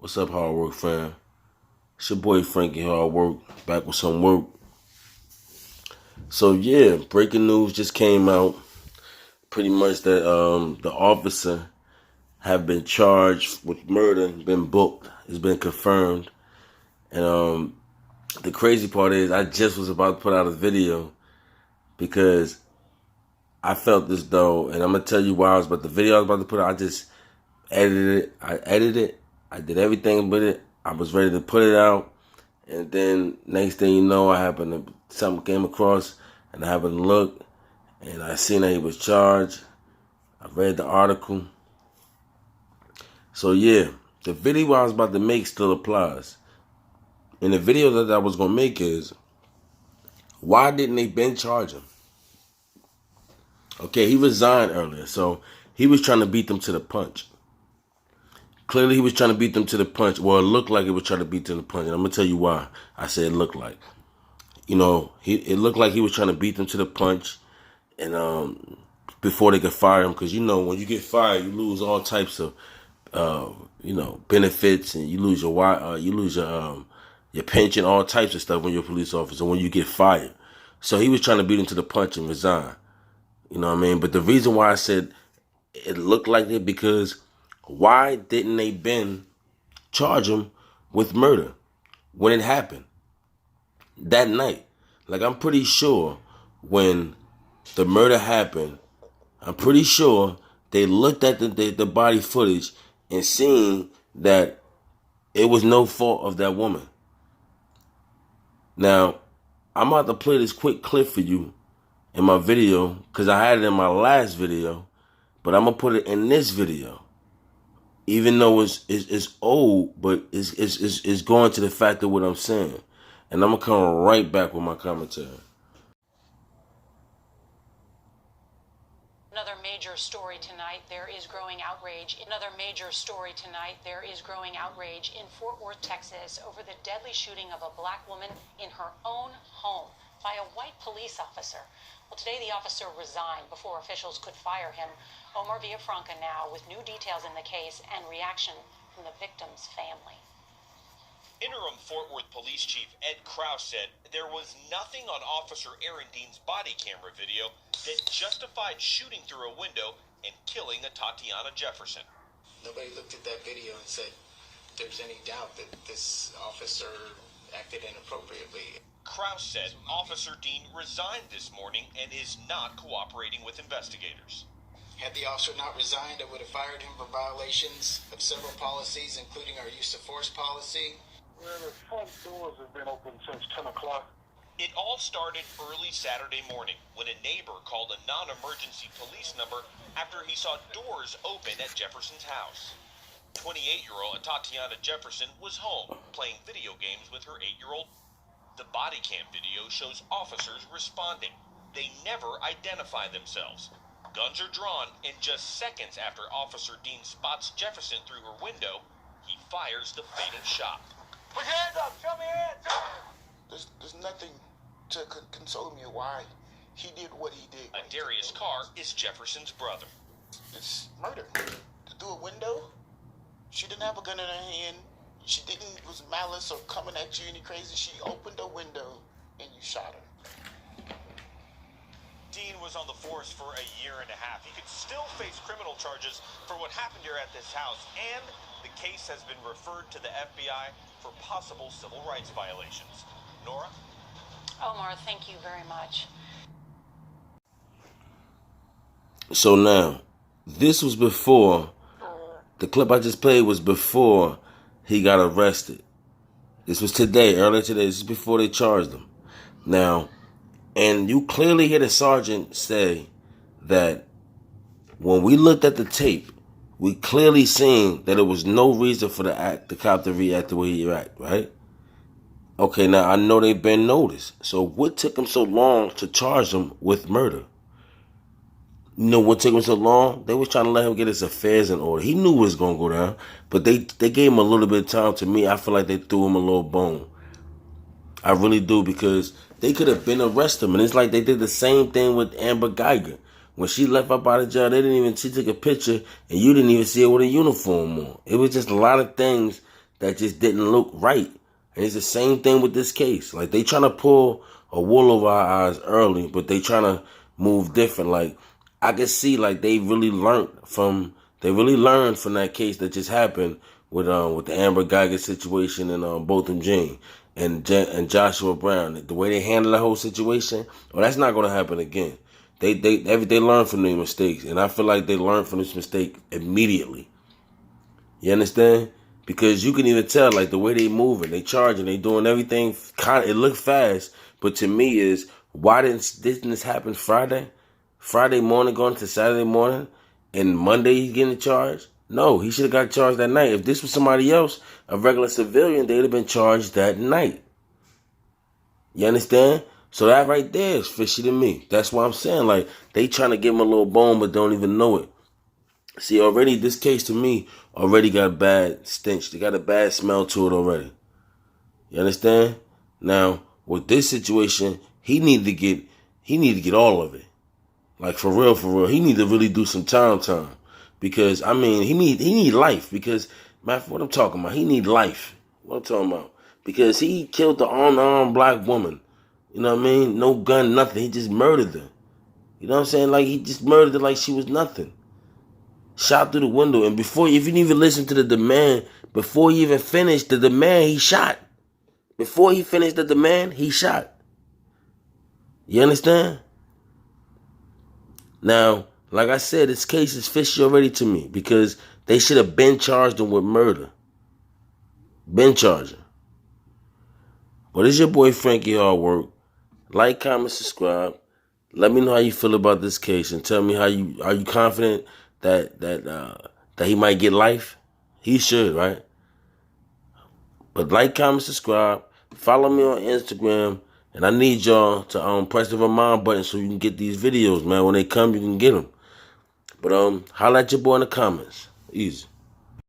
What's up, Hard Work fam? It's your boy Frankie Hard Work, back with some work. So yeah, breaking news just came out. Pretty much that the officer have been charged with murder, been booked. It's been confirmed. And the crazy part is I just was about to put out a video because I felt as though, and I'm gonna tell you why the video I was about to put out, I just edited it. I did everything with it. I was ready to put it out. And then next thing you know, something came across and I happened to look and I seen that he was charged. I read the article. So yeah, the video I was about to make still applies. And the video that I was going to make is, why didn't they Ben charge him? Okay, he resigned earlier, so he was trying to beat them to the punch. Clearly, he was trying to beat them to the punch. Well, it looked like he was trying to beat them to the punch. And I'm going to tell you why I said it looked like. You know, it looked like he was trying to beat them to the punch and before they could fire him. Because, you know, when you get fired, you lose all types of, benefits. And you lose your pension, all types of stuff when you're a police officer, when you get fired. So he was trying to beat him to the punch and resign. You know what I mean? But the reason why I said it looked like it, because why didn't they Ben charge him with murder when it happened that night? Like, I'm pretty sure when the murder happened, I'm pretty sure they looked at the body footage and seen that it was no fault of that woman. Now, I'm about to play this quick clip for you in my video because I had it in my last video, but I'm going to put it in this video. Even though it's old, but it's going to the fact of what I'm saying. And I'm going to come right back with my commentary. Another major story tonight, there is growing outrage. Another major story tonight, there is growing outrage in Fort Worth, Texas, over the deadly shooting of a black woman in her own home by a white police officer. Well, today the officer resigned before officials could fire him. Omar Villafranca now with new details in the case and reaction from the victim's family. Interim Fort Worth Police Chief Ed Krause said there was nothing on Officer Aaron Dean's body camera video that justified shooting through a window and killing a Tatiana Jefferson. Nobody looked at that video and said there's any doubt that this officer acted inappropriately. Krause said Officer Dean resigned this morning and is not cooperating with investigators. Had the officer not resigned, I would have fired him for violations of several policies, including our use of force policy. Well, the front doors have been open since 10 o'clock. It all started early Saturday morning when a neighbor called a non-emergency police number after he saw doors open at Jefferson's house. 28-year-old Tatiana Jefferson was home playing video games with her 8-year-old. The body cam video shows officers responding. They never identify themselves. Guns are drawn, and just seconds after Officer Dean spots Jefferson through her window, he fires the fatal shot. Put your hands up! Show me your hands! There's nothing to console me why he did what he did. Darius Carr is Jefferson's brother. It's murder. Through a window? She didn't have a gun in her hand. She didn't was malice or coming at you any crazy. She opened a window and you shot her. Dean was on the force for a year and a half. He could still face criminal charges for what happened here at this house, and the case has been referred to the FBI for possible civil rights violations. Nora? Omar, thank you very much. So now, this was before, the clip I just played was before he got arrested. This was today, earlier today. This is before they charged him. Now, and you clearly hear the sergeant say that when we looked at the tape, we clearly seen that there was no reason for the cop to react the way he reacted, right? Okay, now I know they've been noticed. So what took him so long to charge him with murder? You know what took him so long? They was trying to let him get his affairs in order. He knew it was going to go down, but they gave him a little bit of time. To me, I feel like they threw him a little bone. I really do, because they could have been arrested him. And it's like they did the same thing with Amber Geiger. When she left up out of jail, she took a picture and you didn't even see her with a uniform on. It was just a lot of things that just didn't look right. And it's the same thing with this case. Like, they trying to pull a wool over our eyes early, but they trying to move different. Like, I can see, like, they really learned from that case that just happened with the Amber Geiger situation and Botham Jean and Joshua Brown. The way they handled that whole situation, well, that's not going to happen again. They learn from their mistakes, and I feel like they learned from this mistake immediately. You understand? Because you can even tell, like, the way they moving, they charging, they doing everything. It looked fast, but to me is, why didn't this happen Friday morning going to Saturday morning, and Monday he's getting charged? No, he should have got charged that night. If this was somebody else, a regular civilian, they'd have been charged that night. You understand? So that right there is fishy to me. That's why I'm saying, like, they trying to give him a little bone, but don't even know it. See, already this case to me already got a bad stench. They got a bad smell to it already. You understand? Now, with this situation, he need to get all of it. Like, for real. He need to really do some time. Because, I mean, he need life. Because, what I'm talking about, he need life. What I'm talking about. Because he killed the unarmed black woman. You know what I mean? No gun, nothing. He just murdered her. You know what I'm saying? Like, he just murdered her like she was nothing. Shot through the window. And if you didn't even listen to the demand, before he even finished the demand, he shot. Before he finished the demand, he shot. You understand? Now, like I said, this case is fishy already to me, because they should have been charged him with murder. Been charged him. But it's your boy Frankie Hardwork. Like, comment, subscribe. Let me know how you feel about this case, and tell me are you confident that he might get life? He should, right? But like, comment, subscribe. Follow me on Instagram. And I need y'all to press the remind button so you can get these videos, man. When they come, you can get them. But holla at your boy in the comments. Easy.